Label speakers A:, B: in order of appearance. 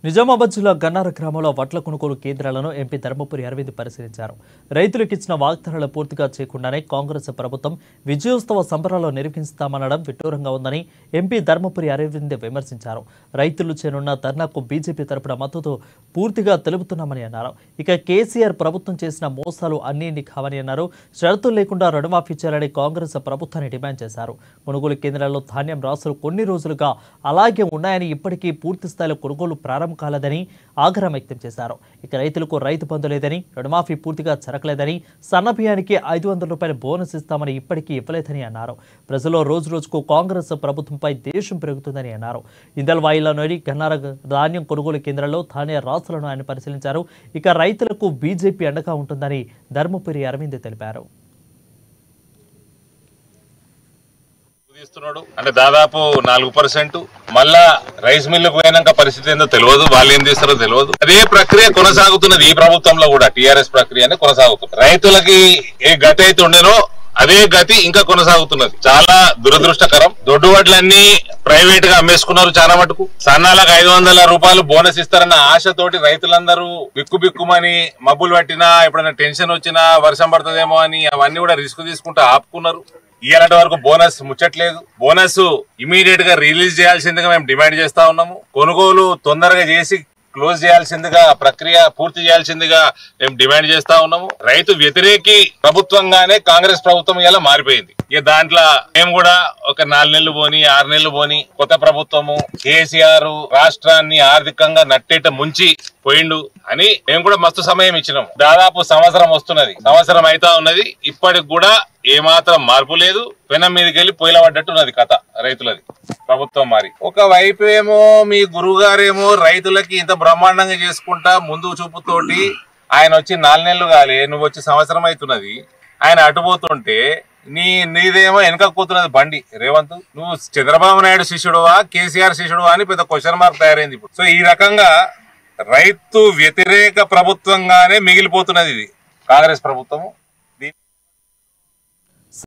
A: నిజామాబాద్ జిల్లా గన్నార గ్రామంలో వడ్ల కొనుగోలు కేంద్రాలను ఎంపీ ధర్మపురి అరవింద్ పరిశీలించారు. రైతులకు ఇచ్చిన వాగ్దానాలు పూర్తిగా చేయకుండానే కాంగ్రెస్ ప్రభుత్వం విజయోత్సవ సంబరాలు నిర్వహిస్తామనడం విడ్డూరంగా ఉందని ఎంపీ ధర్మపురి అరవింద్ విమర్శించారు. రైతులు చేరున్న ధర్నాకు బీజేపీ తరపున మద్దతు పూర్తిగా తెలుపుతున్నామని అన్నారు. ఇక కేసీఆర్ ప్రభుత్వం చేసిన మోసాలు అన్నీ కావని అన్నారు. షరతులు లేకుండా రుణమాఫీ చేయాలని కాంగ్రెస్ ప్రభుత్వాన్ని డిమాండ్ చేశారు. కొనుగోలు కేంద్రాల్లో ధాన్యం రాసులు కొన్ని రోజులుగా అలాగే ఉన్నాయని, ఇప్పటికీ పూర్తి స్థాయిలో కొనుగోలు ప్రారంభం కాలేదని ఆగ్రహం వ్యక్తం చేశారు. ఇక రైతులకు రైతు బంధు లేదని, రుణమాఫీ పూర్తిగా జరగలేదని, సన్న బియ్యానికి 500 రూపాయల బోనస్ ఇస్తామని ఇప్పటికీ ఇవ్వలేదని అన్నారు. ప్రజల్లో రోజు రోజుకు కాంగ్రెస్ ప్రభుత్వంపై దేశం పెరుగుతుందని అన్నారు. ఇందల్వాయిలోని గన్నార ధాన్యం కొనుగోలు కేంద్రాల్లో ధాన్య రాసులను ఆయన పరిశీలించారు. ఇక రైతులకు బీజేపీ అండగా ఉంటుందని ధర్మపురి అరవింద్ తెలిపారు.
B: అంటే దాదాపు 4%. మళ్ళా రైస్ మిల్లుకు పోయినాక పరిస్థితి ఏందో తెలియదు, వాళ్ళు ఏం చేస్తారో తెలియదు. అదే ప్రక్రియ కొనసాగుతున్నది ఈ ప్రభుత్వంలో కూడా. టీఆర్ఎస్ ప్రక్రియనే కొనసాగుతుంది. రైతులకి ఏ గతి అయితే ఉండేనో అదే గతి ఇంకా కొనసాగుతున్నది. చాలా దురదృష్టకరం. దొడ్డు వడ్లన్నీ ప్రైవేట్ గా అమ్మేసుకున్నారు. చాలా మటుకు సన్నాలకు 500 రూపాయలు బోనస్ ఇస్తారన్న ఆశతోటి రైతులందరూ బిక్కుమని మబ్బులు పట్టినా, ఎప్పుడైనా టెన్షన్ వచ్చినా, వర్షం పడుతుందేమో అని అవన్నీ కూడా రిస్క్ తీసుకుంటూ ఆపుకున్నారు. ఇలాంటి వరకు బోనస్ ముచ్చట్లేదు. బోనస్ ఇమీడియట్ గా రిలీజ్ చేయాల్సిందిగా మేము డిమాండ్ చేస్తా ఉన్నాము. కొనుగోలు తొందరగా చేసి క్లోజ్ చేయాల్సిందిగా, ప్రక్రియ పూర్తి చేయాల్సిందిగా మేము డిమాండ్ చేస్తా ఉన్నాము. రైతు వ్యతిరేకి ప్రభుత్వంగానే కాంగ్రెస్ ప్రభుత్వం ఇలా మారిపోయింది. ఇక దాంట్లో మేము కూడా ఒక 4 నెలలు పోని 6 నెలలు పోని కొత్త ప్రభుత్వము కేసీఆర్ రాష్ట్రాన్ని ఆర్థికంగా నట్టేట ముంచి పోయిండు అని మేము కూడా మస్తు సమయం ఇచ్చినాము. దాదాపు సంవత్సరం వస్తున్నది, సంవత్సరం అయితా ఉన్నది. ఇప్పటికి కూడా ఏమాత్రం మార్పు లేదు. పెనం మీదకి వెళ్ళి పొయ్యిల పడ్డట్టున్నది కథ రైతులది. ప్రభుత్వం మారి ఒకవైపు ఏమో మీ గురువు గారేమో రైతులకి ఇంత బ్రహ్మాండంగా చేసుకుంటా ముందు చూపుతోటి ఆయన వచ్చి 4 నెలలు కాలే, నువ్వు వచ్చి సంవత్సరం అవుతున్నది. ఆయన అటుపోతుంటే నీదేమో వెనకపోతున్నది బండి. రేవంత్, నువ్వు చంద్రబాబు నాయుడు శిష్యుడువా కేసీఆర్ శిష్యుడువా అని పెద్ద క్వశ్చన్ మార్క్ తయారైంది ఇప్పుడు. సో ఈ రకంగా రైతు వ్యతిరేక ప్రభుత్వంగానే మిగిలిపోతున్నది ఇది కాంగ్రెస్ ప్రభుత్వము.